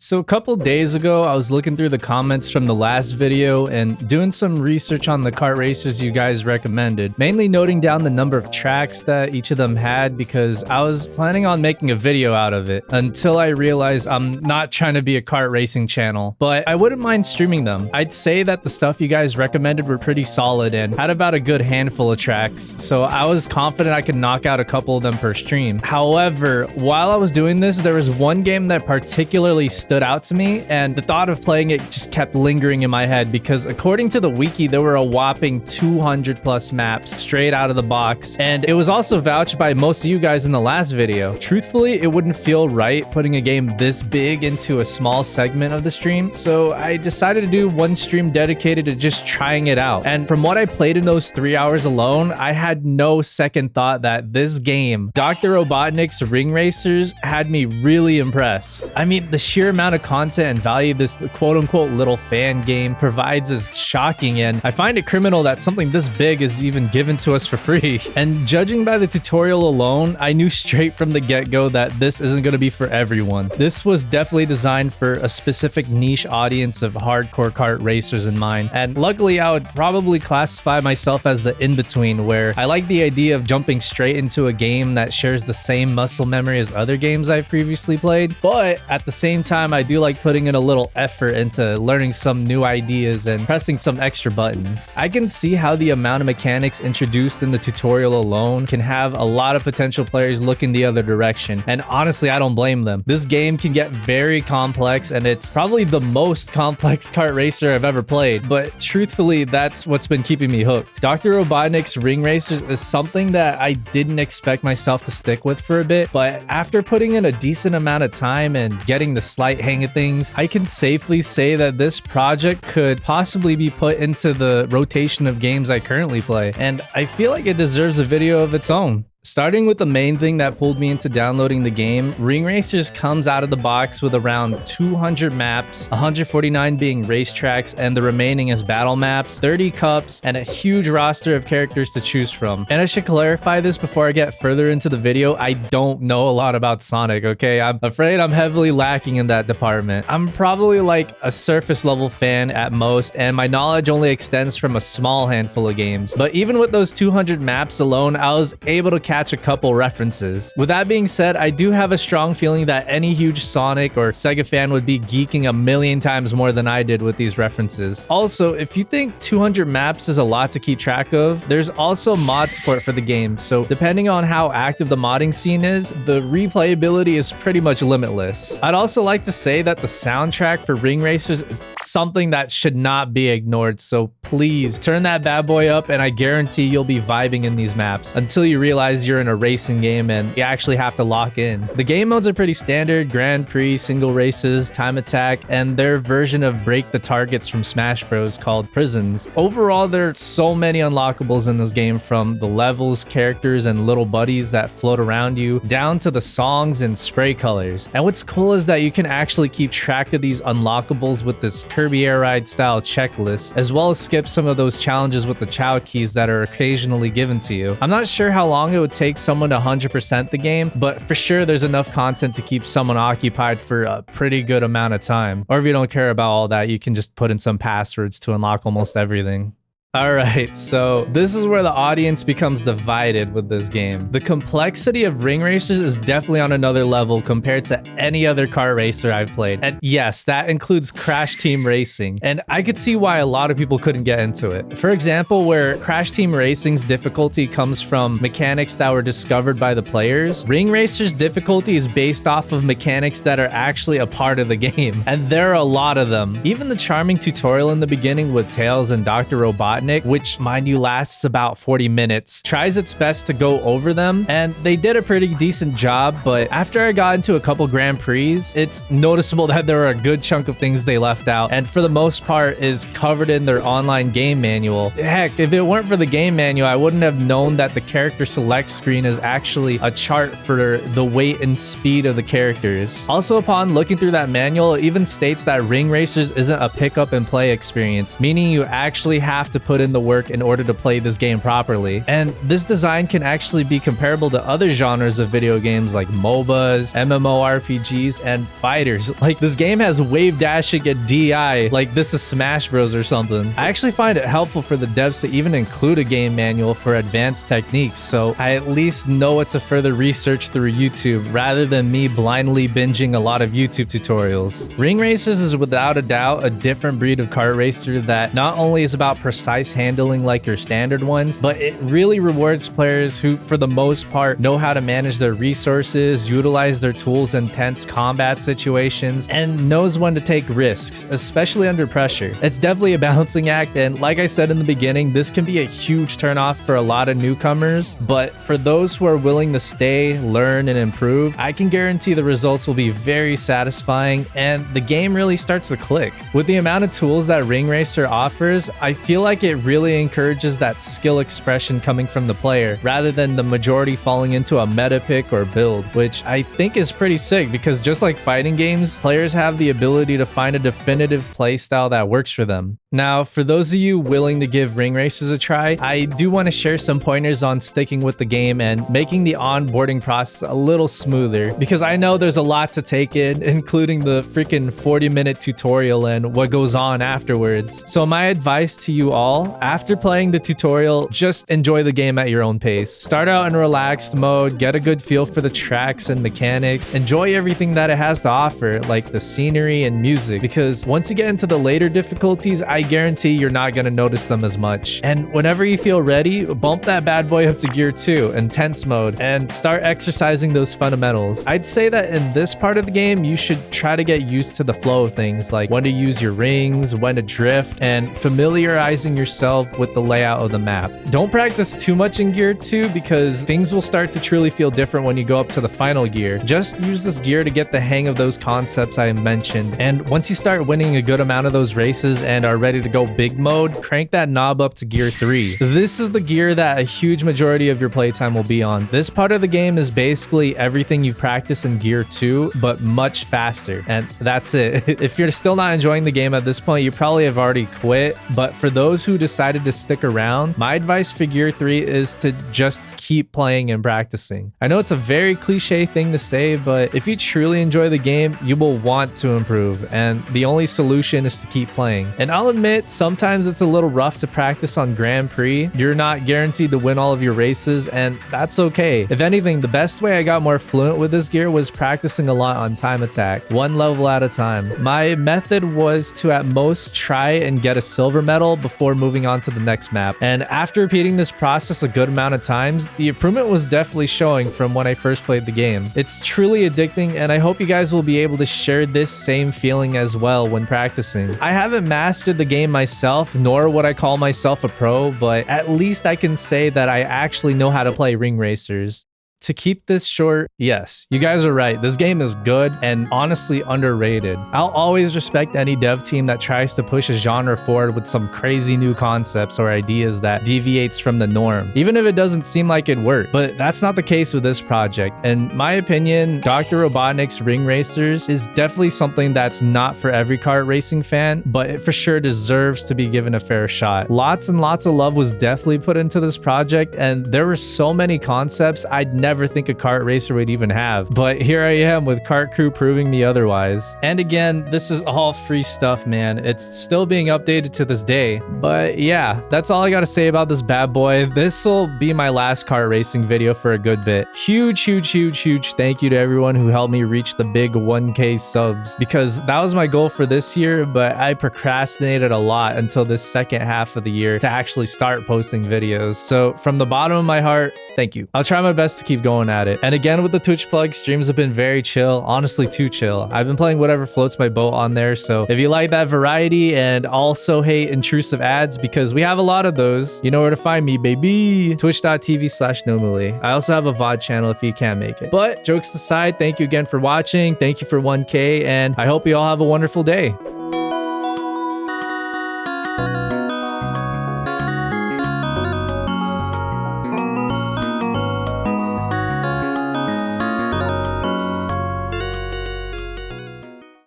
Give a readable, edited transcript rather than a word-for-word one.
So a couple days ago, I was looking through the comments from the last video and doing some research on the kart racers you guys recommended, mainly noting down the number of tracks that each of them had because I was planning on making a video out of it until I realized I'm not trying to be a kart racing channel, but I wouldn't mind streaming them. I'd say that the stuff you guys recommended were pretty solid and had about a good handful of tracks, so I was confident I could knock out a couple of them per stream. However, while I was doing this, there was one game that particularly stood out to me, and the thought of playing it just kept lingering in my head because according to the wiki, there were a whopping 200 plus maps straight out of the box, and it was also vouched by most of you guys in the last video. Truthfully, it wouldn't feel right putting a game this big into a small segment of the stream, so I decided to do one stream dedicated to just trying it out. And from what I played in those 3 hours alone, I had no second thought that this game, Dr. Robotnik's Ring Racers, had me really impressed. I mean, the sheer amount of content and value this quote-unquote little fan game provides is shocking, and I find it criminal that something this big is even given to us for free. And judging by the tutorial alone, I knew straight from the get-go that this isn't going to be for everyone. This was definitely designed for a specific niche audience of hardcore kart racers in mind, and luckily I would probably classify myself as the in-between, where I like the idea of jumping straight into a game that shares the same muscle memory as other games I've previously played, but at the same time I do like putting in a little effort into learning some new ideas and pressing some extra buttons. I can see how the amount of mechanics introduced in the tutorial alone can have a lot of potential players looking the other direction, and honestly I don't blame them. This game can get very complex, and it's probably the most complex kart racer I've ever played, but truthfully that's what's been keeping me hooked. Dr. Robotnik's Ring Racers is something that I didn't expect myself to stick with for a bit, but after putting in a decent amount of time and getting the slight hang of things, I can safely say that this project could possibly be put into the rotation of games I currently play, and I feel like it deserves a video of its own. Starting with the main thing that pulled me into downloading the game, Ring Racers comes out of the box with around 200 maps, 149 being racetracks and the remaining as battle maps, 30 cups, and a huge roster of characters to choose from. And I should clarify this before I get further into the video, I don't know a lot about Sonic, okay? I'm afraid I'm heavily lacking in that department. I'm probably like a surface level fan at most, and my knowledge only extends from a small handful of games. But even with those 200 maps alone, I was able to catch a couple references. With that being said, I do have a strong feeling that any huge Sonic or Sega fan would be geeking a million times more than I did with these references. Also, if you think 200 maps is a lot to keep track of, there's also mod support for the game, so depending on how active the modding scene is, the replayability is pretty much limitless. I'd also like to say that the soundtrack for Ring Racers is something that should not be ignored, so please turn that bad boy up and I guarantee you'll be vibing in these maps until you realize you're in a racing game and you actually have to lock in. The game modes are pretty standard: Grand Prix, single races, time attack, and their version of break the targets from Smash Bros called Prisons. Overall, there are so many unlockables in this game, from the levels, characters, and little buddies that float around you, down to the songs and spray colors. And what's cool is that you can actually keep track of these unlockables with this Kirby Air Ride style checklist, as well as skip some of those challenges with the Chow keys that are occasionally given to you. I'm not sure how long it would take someone to 100% the game, but for sure there's enough content to keep someone occupied for a pretty good amount of time. Or if you don't care about all that, you can just put in some passwords to unlock almost everything. Alright, so this is where the audience becomes divided with this game. The complexity of Ring Racers is definitely on another level compared to any other car racer I've played. And yes, that includes Crash Team Racing. And I could see why a lot of people couldn't get into it. For example, where Crash Team Racing's difficulty comes from mechanics that were discovered by the players, Ring Racers' difficulty is based off of mechanics that are actually a part of the game. And there are a lot of them. Even the charming tutorial in the beginning with Tails and Dr. Robotnik, which mind you lasts about 40 minutes, tries its best to go over them, and they did a pretty decent job. But after I got into a couple Grand Prix, it's noticeable that there are a good chunk of things they left out, and for the most part is covered in their online game manual. Heck, if it weren't for the game manual, I wouldn't have known that the character select screen is actually a chart for the weight and speed of the characters. Also, upon looking through that manual, it even states that Ring Racers isn't a pick up and play experience, meaning you actually have to put in the work in order to play this game properly. And this design can actually be comparable to other genres of video games like MOBAs, MMORPGs, and fighters. Like, this game has wave dashing and DI like this is Smash Bros or something. I actually find it helpful for the devs to even include a game manual for advanced techniques, so I at least know what to further research through YouTube rather than me blindly binging a lot of YouTube tutorials. Ring Racers is without a doubt a different breed of kart racer that not only is about precise handling like your standard ones, but it really rewards players who, for the most part, know how to manage their resources, utilize their tools in tense combat situations, and knows when to take risks, especially under pressure. It's definitely a balancing act, and like I said in the beginning, this can be a huge turnoff for a lot of newcomers, but for those who are willing to stay, learn, and improve, I can guarantee the results will be very satisfying, and the game really starts to click. With the amount of tools that Ring Racer offers, I feel like it really encourages that skill expression coming from the player, rather than the majority falling into a meta pick or build, which I think is pretty sick because just like fighting games, players have the ability to find a definitive playstyle that works for them. Now, for those of you willing to give Ring Racers a try, I do want to share some pointers on sticking with the game and making the onboarding process a little smoother, because I know there's a lot to take in, including the freaking 40-minute tutorial and what goes on afterwards. So my advice to you all, after playing the tutorial, just enjoy the game at your own pace. Start out in relaxed mode, get a good feel for the tracks and mechanics, enjoy everything that it has to offer, like the scenery and music, because once you get into the later difficulties, I guarantee you're not going to notice them as much. And whenever you feel ready, bump that bad boy up to gear 2, intense mode, and start exercising those fundamentals. I'd say that in this part of the game, you should try to get used to the flow of things, like when to use your rings, when to drift, and familiarizing yourself with the layout of the map. Don't practice too much in gear 2 because things will start to truly feel different when you go up to the final gear. Just use this gear to get the hang of those concepts I mentioned, and once you start winning a good amount of those races and are ready to go big mode, crank that knob up to gear 3. This is the gear that a huge majority of your playtime will be on. This part of the game is basically everything you've practiced in gear 2, but much faster, and that's it. If you're still not enjoying the game at this point, you probably have already quit, but for those who decided to stick around, my advice for gear 3 is to just keep playing and practicing. I know it's a very cliche thing to say, but if you truly enjoy the game, you will want to improve, and the only solution is to keep playing. And I'll admit, sometimes it's a little rough to practice on Grand Prix. You're not guaranteed to win all of your races, and that's okay. If anything, the best way I got more fluent with this gear was practicing a lot on time attack, one level at a time. My method was to at most try and get a silver medal before moving on to the next map, and after repeating this process a good amount of times, the improvement was definitely showing from when I first played the game. It's truly addicting, and I hope you guys will be able to share this same feeling as well when practicing. I haven't mastered the game myself, nor would I call myself a pro, but at least I can say that I actually know how to play Ring Racers. To keep this short, yes, you guys are right. This game is good and honestly underrated. I'll always respect any dev team that tries to push a genre forward with some crazy new concepts or ideas that deviates from the norm, even if it doesn't seem like it worked. But that's not the case with this project. In my opinion, Dr. Robotnik's Ring Racers is definitely something that's not for every kart racing fan, but it for sure deserves to be given a fair shot. Lots and lots of love was definitely put into this project, and there were so many concepts I'd never think a kart racer would even have, but here I am with Kart Crew proving me otherwise. And again, this is all free stuff, man. It's still being updated to this day. But yeah, that's all I gotta say about this bad boy. This will be my last kart racing video for a good bit. Huge thank you to everyone who helped me reach the big 1K subs, because that was my goal for this year, but I procrastinated a lot until this second half of the year to actually start posting videos. So from the bottom of my heart, thank you. I'll try my best to keep going at it. And again, with the Twitch plug, streams have been very chill, honestly too chill. I've been playing whatever floats my boat on there, so if you like that variety and also hate intrusive ads, because we have a lot of those, you know where to find me, baby. Twitch.tv/Nomulee. I also have a VOD channel if you can't make it. But jokes aside, thank you again for watching. Thank you for 1K, and I hope you all have a wonderful day.